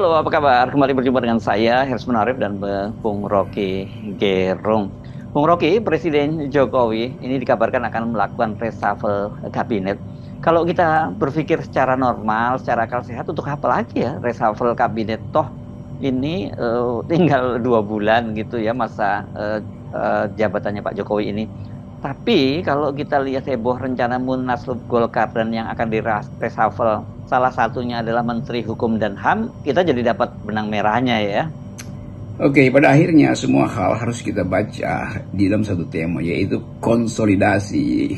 Halo, apa kabar? Kembali berjumpa dengan saya, Hersman Arif dan Bung Rocky Gerung. Bung Rocky, Presiden Jokowi ini dikabarkan akan melakukan reshuffle kabinet. Kalau kita berpikir secara normal, secara akal sehat, untuk apa lagi ya reshuffle kabinet? Toh ini tinggal 2 bulan gitu ya masa jabatannya Pak Jokowi ini. Tapi kalau kita lihat heboh rencana Munaslup Golkar dan yang akan di reshuffle, salah satunya adalah Menteri Hukum dan HAM, kita jadi dapat benang merahnya ya. Oke, pada akhirnya semua hal harus kita baca di dalam satu tema, yaitu konsolidasi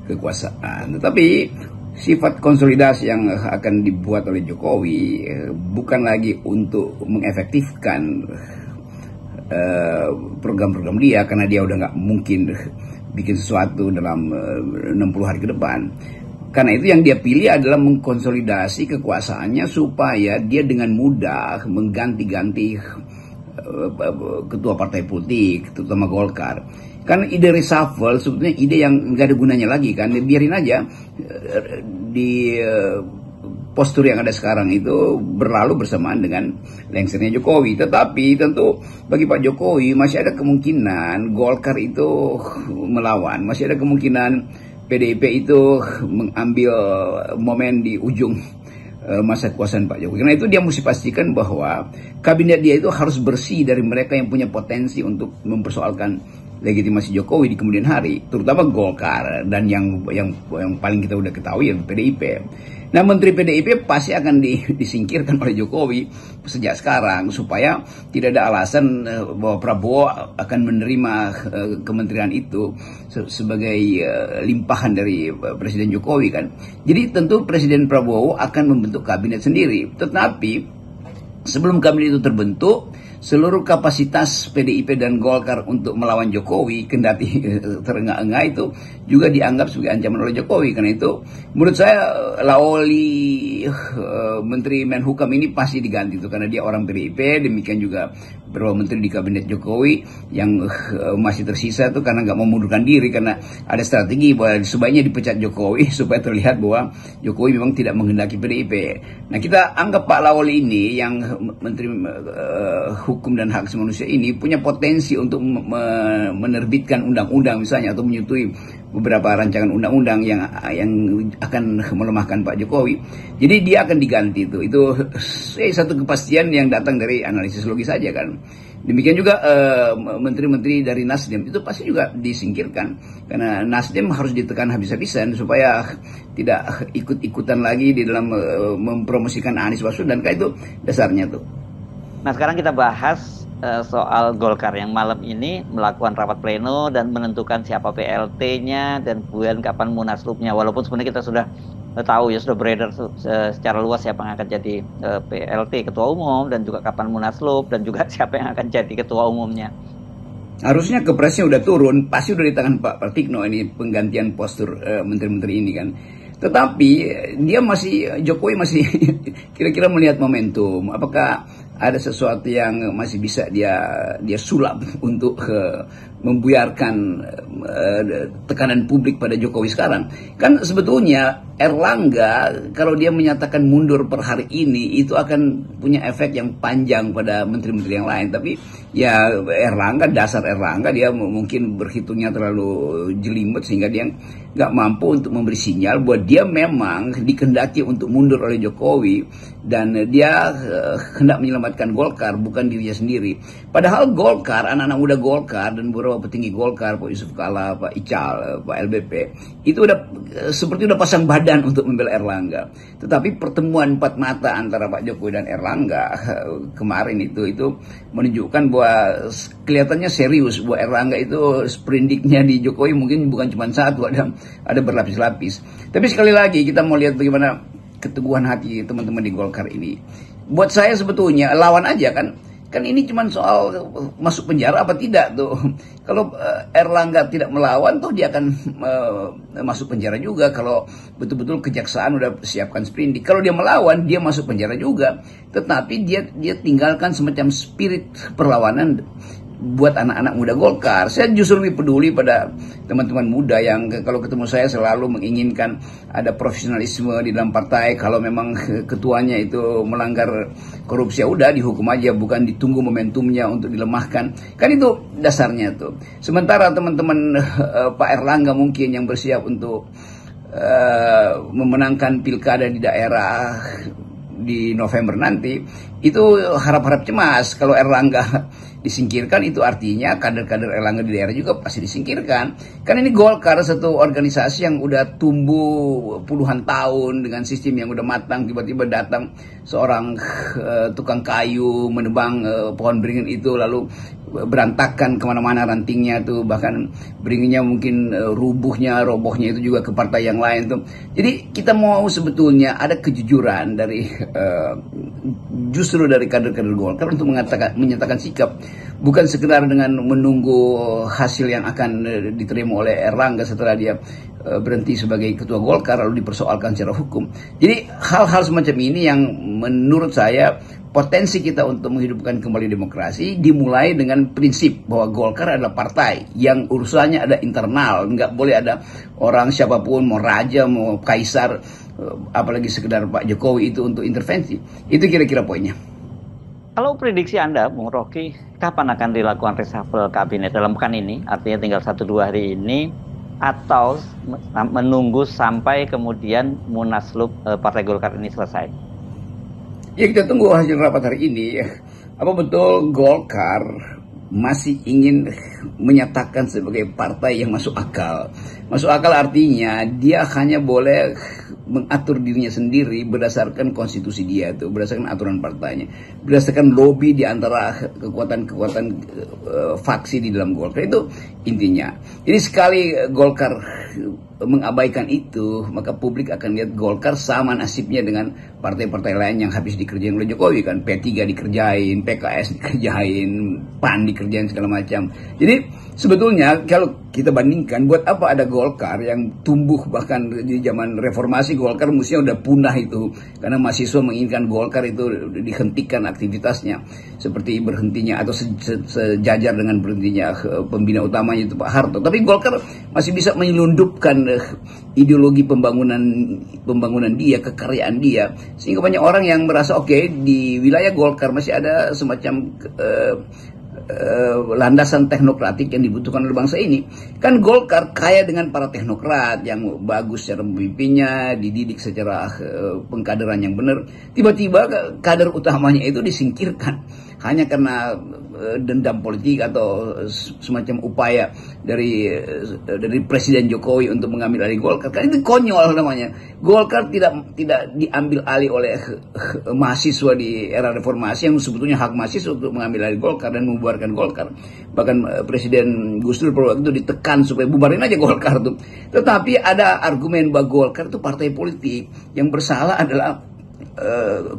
kekuasaan. Tetapi sifat konsolidasi yang akan dibuat oleh Jokowi bukan lagi untuk mengefektifkan program-program dia, karena dia udah nggak mungkin bikin sesuatu dalam 60 hari ke depan. Karena itu yang dia pilih adalah mengkonsolidasi kekuasaannya supaya dia dengan mudah mengganti-ganti ketua partai politik, terutama Golkar. Kan ide reshuffle sebetulnya ide yang nggak ada gunanya lagi kan, biarin aja di postur yang ada sekarang itu berlalu bersamaan dengan lengsernya Jokowi. Tetapi tentu bagi Pak Jokowi masih ada kemungkinan Golkar itu melawan, masih ada kemungkinan PDIP itu mengambil momen di ujung masa kekuasaan Pak Jokowi. Karena itu dia mesti pastikan bahwa kabinet dia itu harus bersih dari mereka yang punya potensi untuk mempersoalkan legitimasi Jokowi di kemudian hari, terutama Golkar dan yang paling kita udah ketahui yang PDIP. Nah, Menteri PDIP pasti akan disingkirkan oleh Jokowi sejak sekarang supaya tidak ada alasan bahwa Prabowo akan menerima kementerian itu sebagai limpahan dari Presiden Jokowi kan. Jadi tentu Presiden Prabowo akan membentuk kabinet sendiri. Tetapi sebelum kabinet itu terbentuk, seluruh kapasitas PDIP dan Golkar untuk melawan Jokowi, kendati terengah-engah, itu juga dianggap sebagai ancaman oleh Jokowi. Karena itu menurut saya Laoli Menteri Menhukam ini pasti diganti itu, karena dia orang PDIP. Demikian juga beberapa menteri di kabinet Jokowi yang masih tersisa itu karena nggak mau mengundurkan diri, karena ada strategi bahwa sebaiknya dipecat Jokowi supaya terlihat bahwa Jokowi memang tidak menghendaki PDIP. Nah, kita anggap Pak Laoli ini yang Menteri Hukum dan Hak Asasi Manusia ini punya potensi untuk menerbitkan undang-undang misalnya, atau menyetujui beberapa rancangan undang-undang yang akan melemahkan Pak Jokowi. Jadi dia akan diganti itu. Itu satu kepastian yang datang dari analisis logis saja kan. Demikian juga menteri-menteri dari Nasdem itu pasti juga disingkirkan, karena Nasdem harus ditekan habis-habisan supaya tidak ikut-ikutan lagi di dalam mempromosikan Anies Baswedan. Kayak itu dasarnya tuh. Nah, sekarang kita bahas soal Golkar yang malam ini melakukan rapat pleno dan menentukan siapa PLT-nya dan kemudian kapan Munaslupnya. Walaupun sebenarnya kita sudah tahu ya, sudah beredar secara luas siapa yang akan jadi PLT ketua umum dan juga kapan Munaslup dan juga siapa yang akan jadi ketua umumnya. Harusnya kepresnya udah turun, pasti udah di tangan Pak Pratikno ini penggantian postur menteri-menteri ini kan. Tetapi Jokowi masih kira-kira melihat momentum. Apakah ada sesuatu yang masih bisa dia sulap untuk membuyarkan tekanan publik pada Jokowi sekarang? Kan sebetulnya Erlangga kalau dia menyatakan mundur per hari ini itu akan punya efek yang panjang pada menteri-menteri yang lain. Tapi ya dasar Erlangga dia mungkin berhitungnya terlalu jelimet sehingga dia nggak mampu untuk memberi sinyal bahwa dia memang dikehendaki untuk mundur oleh Jokowi dan dia hendak menyelamatkan Golkar, bukan dirinya sendiri. Padahal Golkar, anak-anak muda Golkar dan beberapa petinggi Golkar, Pak Yusuf Kalla, Pak Ical, Pak LBP, itu seperti udah pasang badan untuk membela Erlangga. Tetapi pertemuan empat mata antara Pak Jokowi dan Erlangga kemarin itu menunjukkan bahwa kelihatannya serius bahwa Erlangga itu sprindiknya di Jokowi mungkin bukan cuma satu, ada berlapis-lapis. Tapi sekali lagi kita mau lihat bagaimana keteguhan hati teman-teman di Golkar ini. Buat saya sebetulnya lawan aja kan. Kan ini cuma soal masuk penjara apa tidak tuh. Kalau Erlangga tidak melawan tuh dia akan masuk penjara juga. Kalau betul-betul kejaksaan udah siapkan sprindik. Kalau dia melawan dia masuk penjara juga. Tetapi dia tinggalkan semacam spirit perlawanan buat anak-anak muda Golkar. Saya justru lebih peduli pada teman-teman muda yang kalau ketemu saya selalu menginginkan ada profesionalisme di dalam partai. Kalau memang ketuanya itu melanggar korupsi, ya udah dihukum aja, bukan ditunggu momentumnya untuk dilemahkan. Kan itu dasarnya tuh. Sementara teman-teman Pak Erlangga mungkin yang bersiap untuk memenangkan pilkada di daerah di November nanti, itu harap-harap cemas. Kalau Erlangga disingkirkan, itu artinya kader-kader Erlangga di daerah juga pasti disingkirkan. Kan ini Golkar, satu organisasi yang udah tumbuh puluhan tahun dengan sistem yang udah matang, tiba-tiba datang seorang tukang kayu menebang pohon beringin itu, lalu berantakan kemana-mana rantingnya tuh, bahkan beringinnya mungkin robohnya itu juga ke partai yang lain tuh. Jadi kita mau sebetulnya ada kejujuran dari justru dari kader-kader Golkar untuk menyatakan sikap, bukan sekedar dengan menunggu hasil yang akan diterima oleh Erlangga setelah dia berhenti sebagai ketua Golkar lalu dipersoalkan secara hukum. Jadi hal-hal semacam ini yang menurut saya potensi kita untuk menghidupkan kembali demokrasi dimulai dengan prinsip bahwa Golkar adalah partai yang urusannya ada internal, nggak boleh ada orang siapapun, mau raja, mau kaisar, apalagi sekedar Pak Jokowi itu untuk intervensi. Itu kira-kira poinnya. Kalau prediksi Anda, Bung Rocky, kapan akan dilakukan reshuffle kabinet? Dalam pekan ini, artinya tinggal 1-2 hari ini, atau menunggu sampai kemudian Munaslup Partai Golkar ini selesai? Ya, kita tunggu hasil rapat hari ini. Apa betul Golkar masih ingin menyatakan sebagai partai yang masuk akal? Masuk akal artinya dia hanya boleh mengatur dirinya sendiri berdasarkan konstitusi dia itu, berdasarkan aturan partainya, berdasarkan lobby di antara kekuatan-kekuatan faksi di dalam Golkar. Itu intinya. Jadi sekali Golkar mengabaikan itu, maka publik akan lihat Golkar sama nasibnya dengan partai-partai lain yang habis dikerjain oleh Jokowi kan. P3 dikerjain, PKS dikerjain, PAN dikerjain segala macam. Jadi sebetulnya kalau kita bandingkan, buat apa ada Golkar yang tumbuh bahkan di zaman reformasi? Golkar mestinya udah punah itu, karena mahasiswa menginginkan Golkar itu dihentikan aktivitasnya, seperti berhentinya atau sejajar dengan berhentinya pembina utamanya itu Pak Harto. Tapi Golkar masih bisa menyelundupkan ideologi pembangunan dia, kekaryaan dia, sehingga banyak orang yang merasa oke, di wilayah Golkar masih ada semacam landasan teknokratik yang dibutuhkan oleh bangsa ini. Kan Golkar kaya dengan para teknokrat yang bagus secara pemimpinnya, dididik secara pengkaderan yang benar. Tiba-tiba kader utamanya itu disingkirkan hanya karena dendam politik atau semacam upaya dari Presiden Jokowi untuk mengambil alih Golkar. Kan itu konyol namanya. Golkar tidak diambil alih oleh mahasiswa di era reformasi yang sebetulnya hak mahasiswa untuk mengambil alih Golkar dan membubarkan Golkar. Bahkan Presiden Gus Dur pada waktu itu ditekan supaya bubarin aja Golkar tuh. Tetapi ada argumen bahwa Golkar itu partai politik, yang bersalah adalah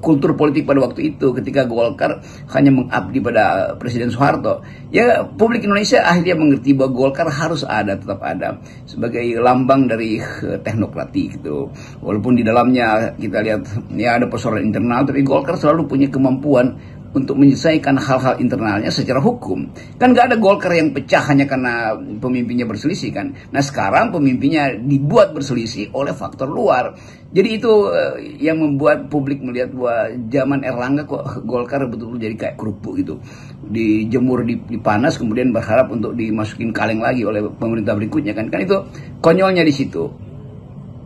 kultur politik pada waktu itu ketika Golkar hanya mengabdi pada Presiden Soeharto. Ya, publik Indonesia akhirnya mengerti bahwa Golkar harus ada, tetap ada sebagai lambang dari teknokratik itu. Walaupun di dalamnya kita lihat ya ada persoalan internal, tapi Golkar selalu punya kemampuan untuk menyelesaikan hal-hal internalnya secara hukum. Kan gak ada Golkar yang pecah hanya karena pemimpinnya berselisih kan. Nah sekarang pemimpinnya dibuat berselisih oleh faktor luar. Jadi itu yang membuat publik melihat bahwa zaman Erlangga kok Golkar betul-betul jadi kayak kerupuk gitu. Dijemur di panas kemudian berharap untuk dimasukin kaleng lagi oleh pemerintah berikutnya kan. Kan itu konyolnya di situ.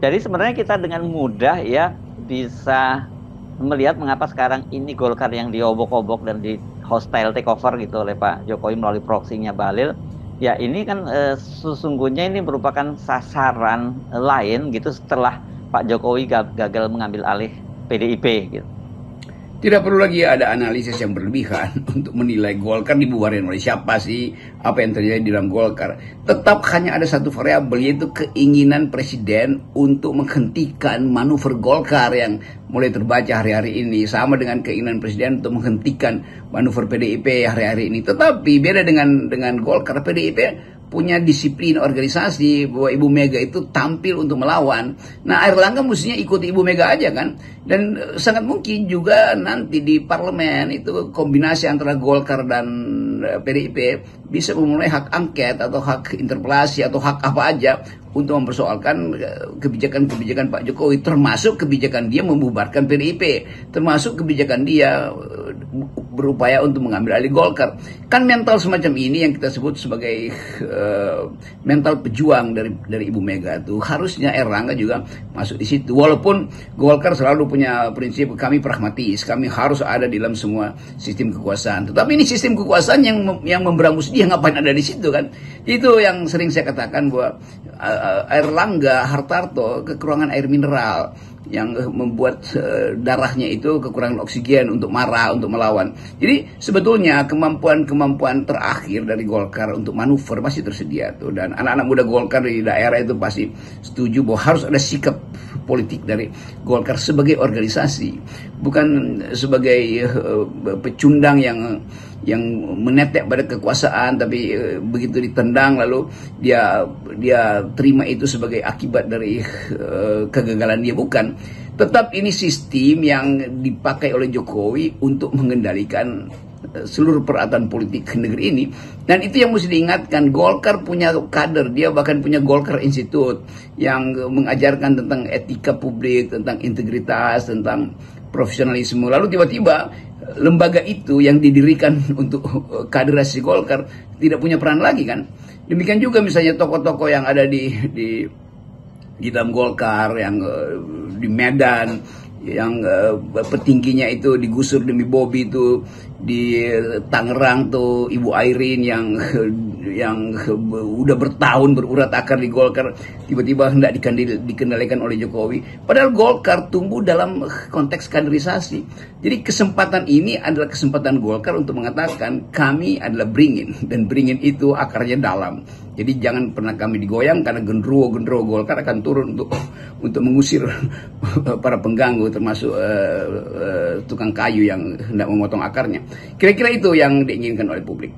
Jadi sebenarnya kita dengan mudah ya bisa melihat mengapa sekarang ini Golkar yang diobok-obok dan di hostile takeover gitu oleh Pak Jokowi melalui proksinya Bahlil. Ya ini kan sesungguhnya ini merupakan sasaran lain gitu setelah Pak Jokowi gagal mengambil alih PDIP gitu. Tidak perlu lagi ada analisis yang berlebihan untuk menilai Golkar dibubarin oleh siapa sih, apa yang terjadi di dalam Golkar. Tetap hanya ada satu variabel, yaitu keinginan Presiden untuk menghentikan manuver Golkar yang mulai terbaca hari-hari ini. Sama dengan keinginan Presiden untuk menghentikan manuver PDIP hari-hari ini. Tetapi beda dengan Golkar, PDIP punya disiplin organisasi bahwa Ibu Mega itu tampil untuk melawan. Nah, Airlangga mestinya ikuti Ibu Mega aja kan. Dan sangat mungkin juga nanti di parlemen itu kombinasi antara Golkar dan PDIP bisa memulai hak angket atau hak interpelasi atau hak apa aja untuk mempersoalkan kebijakan-kebijakan Pak Jokowi, termasuk kebijakan dia membubarkan PDIP, termasuk kebijakan dia berupaya untuk mengambil alih Golkar. Kan mental semacam ini yang kita sebut sebagai mental pejuang dari Ibu Mega itu harusnya Erlangga juga masuk di situ. Walaupun Golkar selalu punya prinsip kami pragmatis, kami harus ada di dalam semua sistem kekuasaan. Tetapi ini sistem kekuasaan yang memberangus dia, ngapain ada di situ kan? Itu yang sering saya katakan bahwa Airlangga Hartarto kekurangan air mineral yang membuat darahnya itu kekurangan oksigen untuk marah, untuk melawan. Jadi sebetulnya kemampuan terakhir dari Golkar untuk manuver masih tersedia tuh, dan anak-anak muda Golkar di daerah itu pasti setuju bahwa harus ada sikap politik dari Golkar sebagai organisasi, bukan sebagai pecundang yang menetek pada kekuasaan, tapi begitu ditendang lalu dia terima itu sebagai akibat dari kegagalan dia. Bukan, tetap ini sistem yang dipakai oleh Jokowi untuk mengendalikan seluruh peralatan politik negeri ini. Dan itu yang mesti diingatkan, Golkar punya kader, dia bahkan punya Golkar Institute yang mengajarkan tentang etika publik, tentang integritas, tentang profesionalisme. Lalu tiba-tiba lembaga itu yang didirikan untuk kaderasi Golkar tidak punya peran lagi kan. Demikian juga misalnya tokoh-tokoh yang ada di dalam Golkar, yang di Medan, yang petingginya itu digusur demi Bobi itu, di Tangerang tuh Ibu Airin yang udah bertahun berurat akar di Golkar tiba-tiba hendak dikendalikan oleh Jokowi. Padahal Golkar tumbuh dalam konteks kaderisasi. Jadi kesempatan ini adalah kesempatan Golkar untuk mengatakan kami adalah beringin, dan beringin itu akarnya dalam. Jadi jangan pernah kami digoyang, karena genderuwo Golkar akan turun untuk mengusir para pengganggu, termasuk tukang kayu yang hendak memotong akarnya. Kira-kira itu yang diinginkan oleh publik.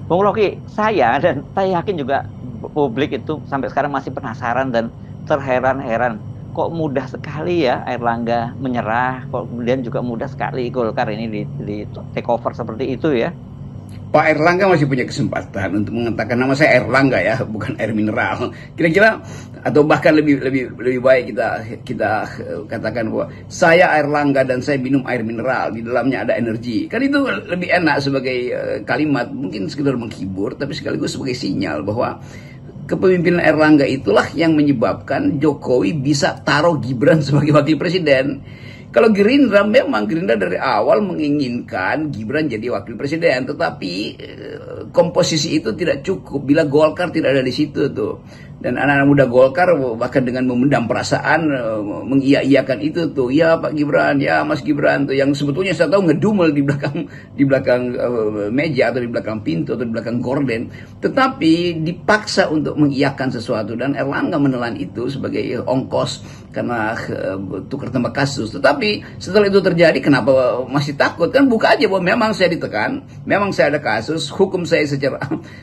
Bung Rocky, saya yakin juga publik itu sampai sekarang masih penasaran dan terheran-heran. Kok mudah sekali ya Airlangga menyerah, kok kemudian juga mudah sekali Golkar ini di take over seperti itu ya. Pak Airlangga masih punya kesempatan untuk mengatakan nama saya Airlangga ya, bukan air mineral. Kira-kira atau bahkan lebih baik kita katakan bahwa saya Airlangga dan saya minum air mineral, di dalamnya ada energi. Kan itu lebih enak sebagai kalimat, mungkin sekedar menghibur tapi sekaligus sebagai sinyal bahwa kepemimpinan Airlangga itulah yang menyebabkan Jokowi bisa taruh Gibran sebagai wakil presiden. Kalau Gerindra, memang Gerindra dari awal menginginkan Gibran jadi wakil presiden, tetapi komposisi itu tidak cukup bila Golkar tidak ada di situ tuh. Dan anak-anak muda Golkar bahkan dengan memendam perasaan mengiya-iyakan itu tuh, ya Pak Gibran, ya Mas Gibran tuh, yang sebetulnya saya tahu ngedumel di belakang meja atau di belakang pintu atau di belakang gorden, tetapi dipaksa untuk mengiyakan sesuatu, dan Erlangga menelan itu sebagai ongkos karena tukar tambah kasus. Tetapi setelah itu terjadi, kenapa masih takut? Kan buka aja bahwa memang saya ditekan, memang saya ada kasus, hukum saya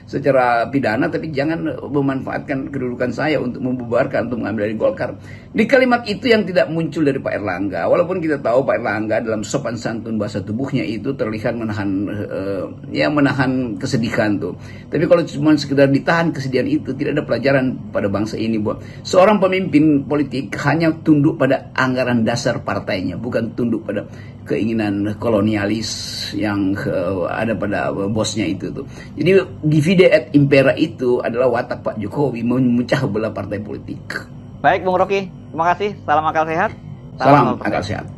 secara pidana, tapi jangan memanfaatkan kedudukan saya untuk membubarkan, untuk mengambil dari Golkar. Di kalimat itu yang tidak muncul dari Pak Erlangga, walaupun kita tahu Pak Erlangga dalam sopan santun bahasa tubuhnya itu terlihat menahan kesedihan tuh. Tapi kalau cuma sekedar ditahan kesedihan itu, tidak ada pelajaran pada bangsa ini bahwa seorang pemimpin politik hanya tunduk pada anggaran dasar partainya, bukan tunduk pada keinginan kolonialis yang ada pada bosnya itu tuh. Jadi divide et impera itu adalah watak Pak Jokowi memecah belah partai politik. Baik Bung Rocky, terima kasih. Salam akal sehat. Salam akal sehat.